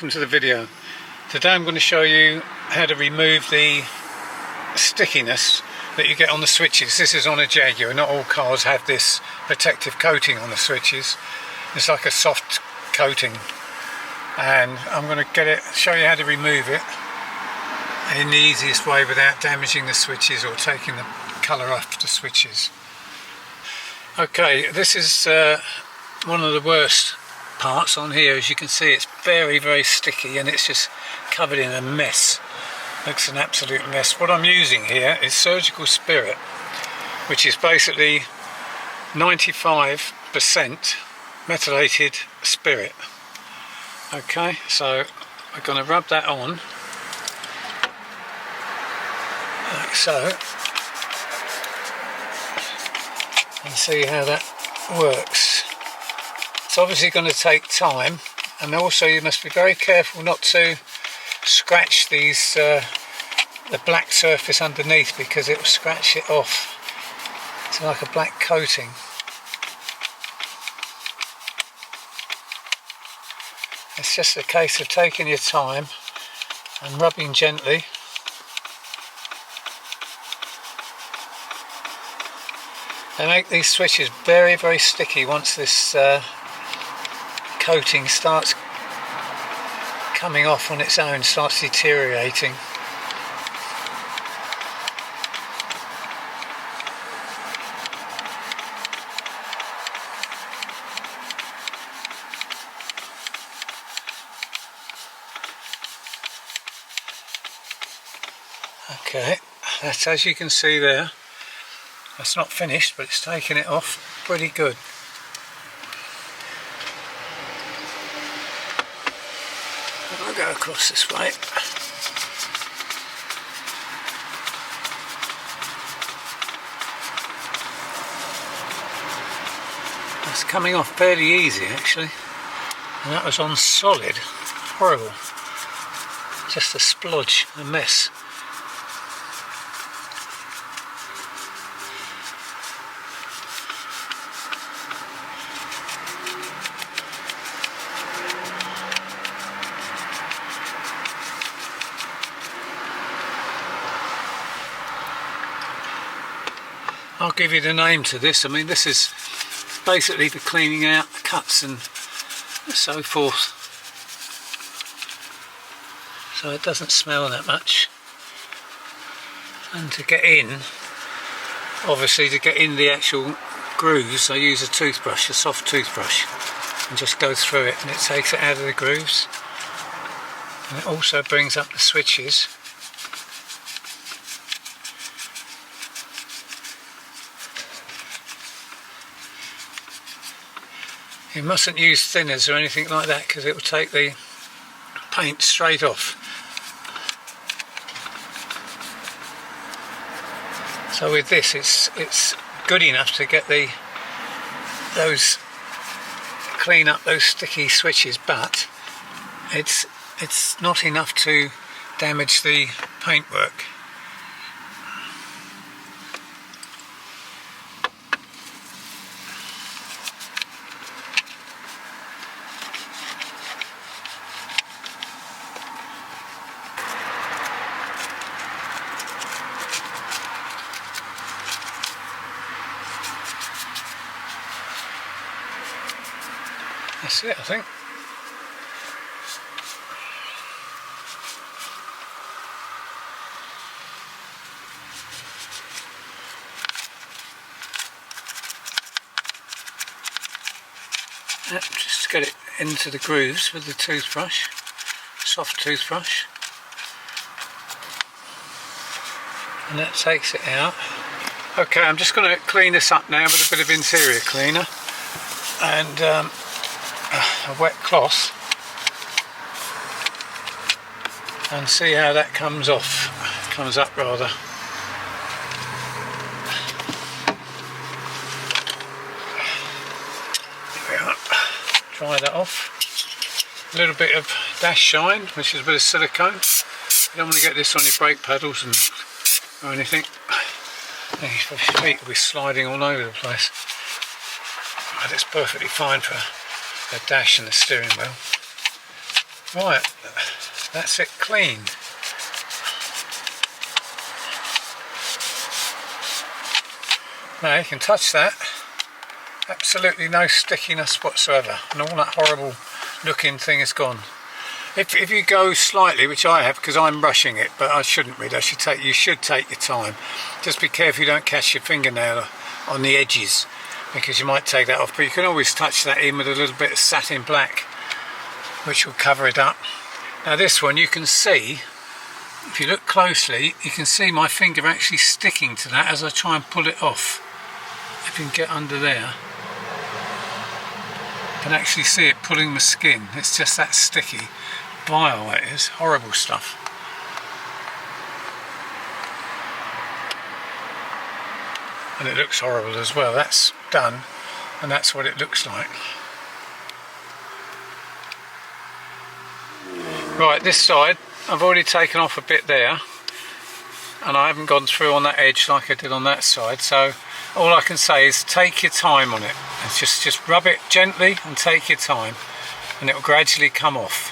welcome to the video. Today I'm going to show you how to remove the stickiness that you get on the switches. This is on a Jaguar. Not all cars have this protective coating on the switches. It's like a soft coating, and I'm going to show you how to remove it in the easiest way without damaging the switches or taking the colour off the switches. Okay, this is one of the worst parts on here. As you can see, it's very sticky and it's just covered in a mess. Looks an absolute mess. What I'm using here is Surgical Spirit, which is basically 95% methylated spirit. Okay, so we're going to rub that on like so and see how that works. It's obviously going to take time, and also you must be very careful not to scratch these the black surface underneath, because it will scratch it off. It's like a black coating. It's just a case of taking your time and rubbing gently. They make these switches very sticky once this coating starts coming off on its own, starts deteriorating. Okay, that's, as you can see there, that's not finished, but it's taking it off pretty good. I'll go across this way. It's coming off fairly easy actually, and that was on solid. Horrible. Just a splodge, a mess. I'll give you the name to this. I mean, this is basically for cleaning out the cuts and so forth, so it doesn't smell that much. And to get in, obviously to get in the actual grooves, I use a toothbrush, a soft toothbrush, and just go through it, and it takes it out of the grooves. And it also brings up the switches. You mustn't use thinners or anything like that, because it will take the paint straight off. So with this, it's good enough to get clean up those sticky switches, but it's not enough to damage the paintwork. That's it, I think. Yep, just to get it into the grooves with the toothbrush, soft toothbrush, and that takes it out. Okay, I'm just going to clean this up now with a bit of interior cleaner and a wet cloth, and see how that comes off. Comes up rather. There we are. Dry that off. A little bit of dash shine, which is a bit of silicone. You don't want to get this on your brake pedals or anything. Your feet will be sliding all over the place. But it's perfectly fine for the dash and the steering wheel. Right, that's it clean. Now you can touch that, absolutely no stickiness whatsoever, and all that horrible looking thing is gone. If you go slightly, which I have because I'm brushing it, but I shouldn't really, you should take your time. Just be careful you don't catch your fingernail on the edges, because you might take that off, but you can always touch that in with a little bit of satin black, which will cover it up. Now this one you can see, if you look closely, you can see my finger actually sticking to that as I try and pull it off. If you can get under there, you can actually see it pulling the skin. It's just that sticky. Vile it is, horrible stuff. And it looks horrible as well. That's done, and that's what it looks like. Right, this side I've already taken off a bit there, and I haven't gone through on that edge like I did on that side, so all I can say is take your time on it, and just rub it gently and take your time, and it will gradually come off.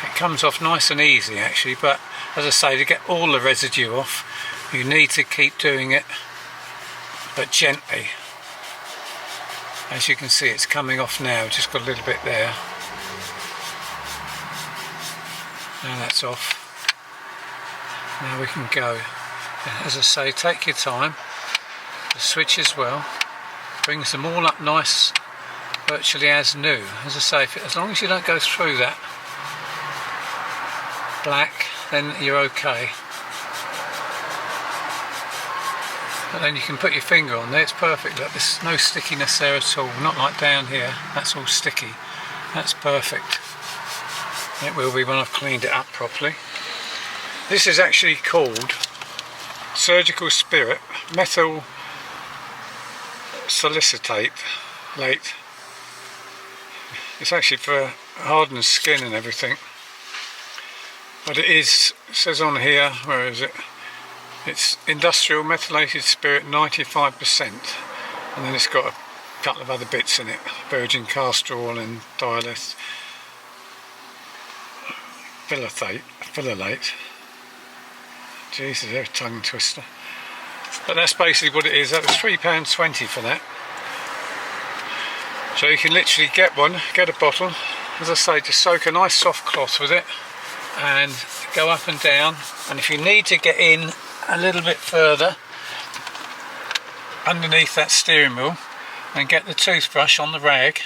It comes off nice and easy actually, but as I say, to get all the residue off you need to keep doing it, but gently. As you can see, it's coming off now, just got a little bit there. Now that's off. Now we can go. As I say, take your time. The switch as well brings them all up nice, virtually as new. As I say, as long as you don't go through that black, then you're okay. But then you can put your finger on there, it's perfect. Look, there's no stickiness there at all, not like down here, that's all sticky. That's perfect. It will be when I've cleaned it up properly. This is actually called Surgical Spirit Methyl Salicylate. It's actually for hardened skin and everything. But it says on here, where is it? It's industrial methylated spirit 95%, and then it's got a couple of other bits in it, virgin castor oil and phthalate. Jesus, they're a tongue twister. But that's basically what it is. That was £3.20 for that. So you can literally get a bottle, as I say, just soak a nice soft cloth with it and go up and down, and if you need to get in a little bit further underneath that steering wheel, and get the toothbrush on the rag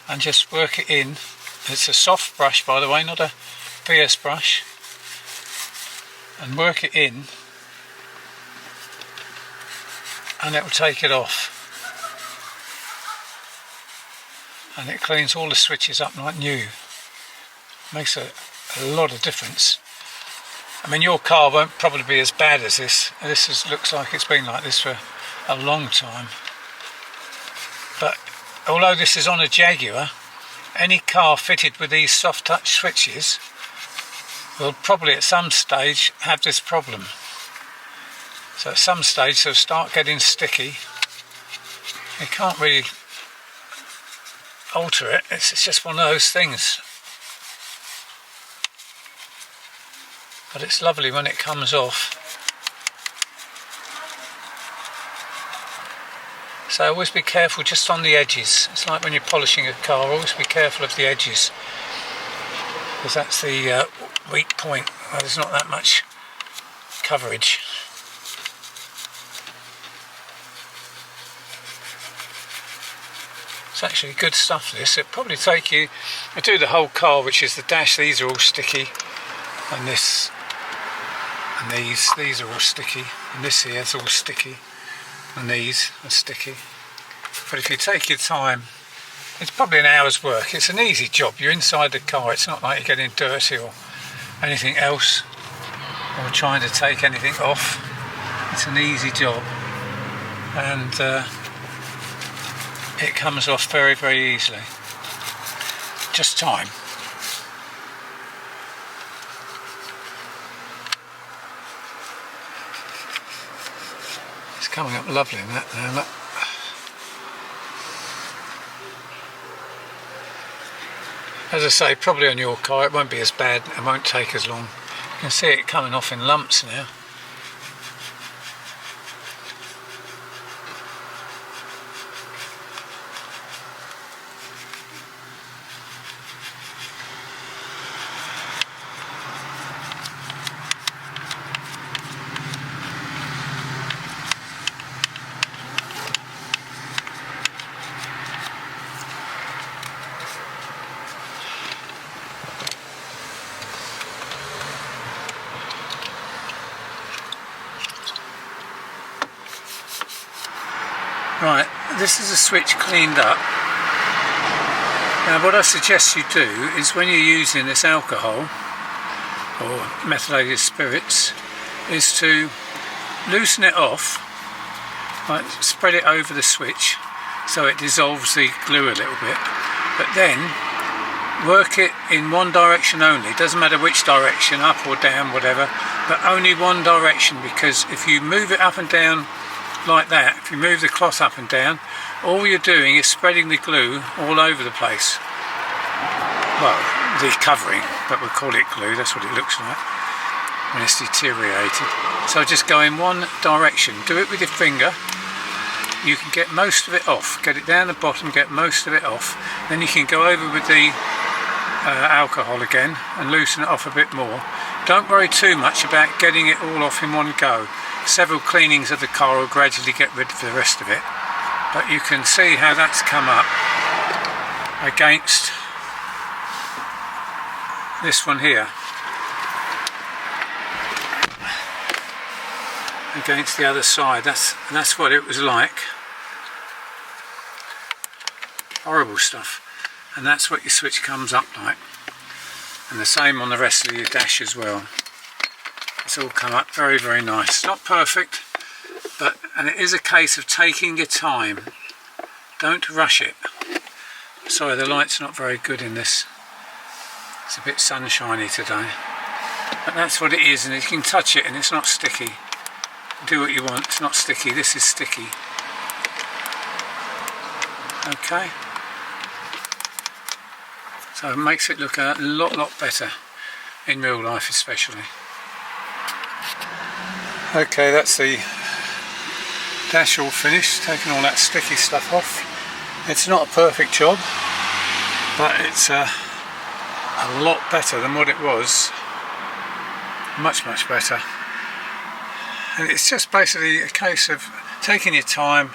and just work it in. It's a soft brush, by the way, not a fierce brush, and work it in and it will take it off, and it cleans all the switches up like new. Makes a lot of difference. I mean, your car won't probably be as bad as this. Looks like it's been like this for a long time. But although this is on a Jaguar, any car fitted with these soft touch switches will probably at some stage have this problem. So at some stage they'll start getting sticky. You can't really alter it. It's just one of those things. But it's lovely when it comes off. So always be careful just on the edges. It's like when you're polishing a car, always be careful of the edges, because that's the weak point where there's not that much coverage. It's actually good stuff, this. It'll probably take you, I do the whole car, which is the dash. These are all sticky, and this and these are all sticky, and this here is all sticky, and these are sticky. But if you take your time, it's probably an hour's work. It's an easy job. You're inside the car, it's not like you're getting dirty or anything else, or trying to take anything off. It's an easy job, and it comes off very, very easily. Just time. It's coming up lovely in that now, look. As I say, probably on your car it won't be as bad, it won't take as long. You can see it coming off in lumps now. Right, this is the switch cleaned up. Now what I suggest you do is when you're using this alcohol or methylated spirits is to loosen it off, like spread it over the switch so it dissolves the glue a little bit, but then work it in one direction only. It doesn't matter which direction, up or down, whatever, but only one direction, because if you move it up and down like that, if you move the cloth up and down, all you're doing is spreading the glue all over the place. Well, the covering, but we'll call it glue, that's what it looks like when it's deteriorated. So just go in one direction, do it with your finger, you can get most of it off, get it down the bottom, get most of it off, then you can go over with the alcohol again and loosen it off a bit more. Don't worry too much about getting it all off in one go. Several cleanings of the car will gradually get rid of the rest of it, but you can see how that's come up against this one here, against the other side. That's what it was like. Horrible stuff. And that's what your switch comes up like, and the same on the rest of your dash as well. It's all come up very, very nice. Not perfect, and it is a case of taking your time. Don't rush it. Sorry, the light's not very good in this. It's a bit sunshiny today. But that's what it is, and you can touch it and it's not sticky. Do what you want, it's not sticky. This is sticky. Okay. So it makes it look a lot better in real life especially. Okay, that's the dash all finished, taking all that sticky stuff off. It's not a perfect job, but it's a lot better than what it was. Much better. And it's just basically a case of taking your time,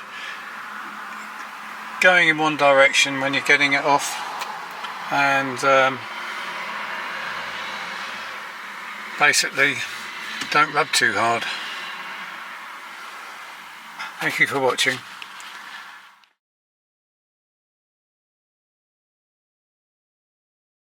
going in one direction when you're getting it off, and basically don't rub too hard. Thank you for watching.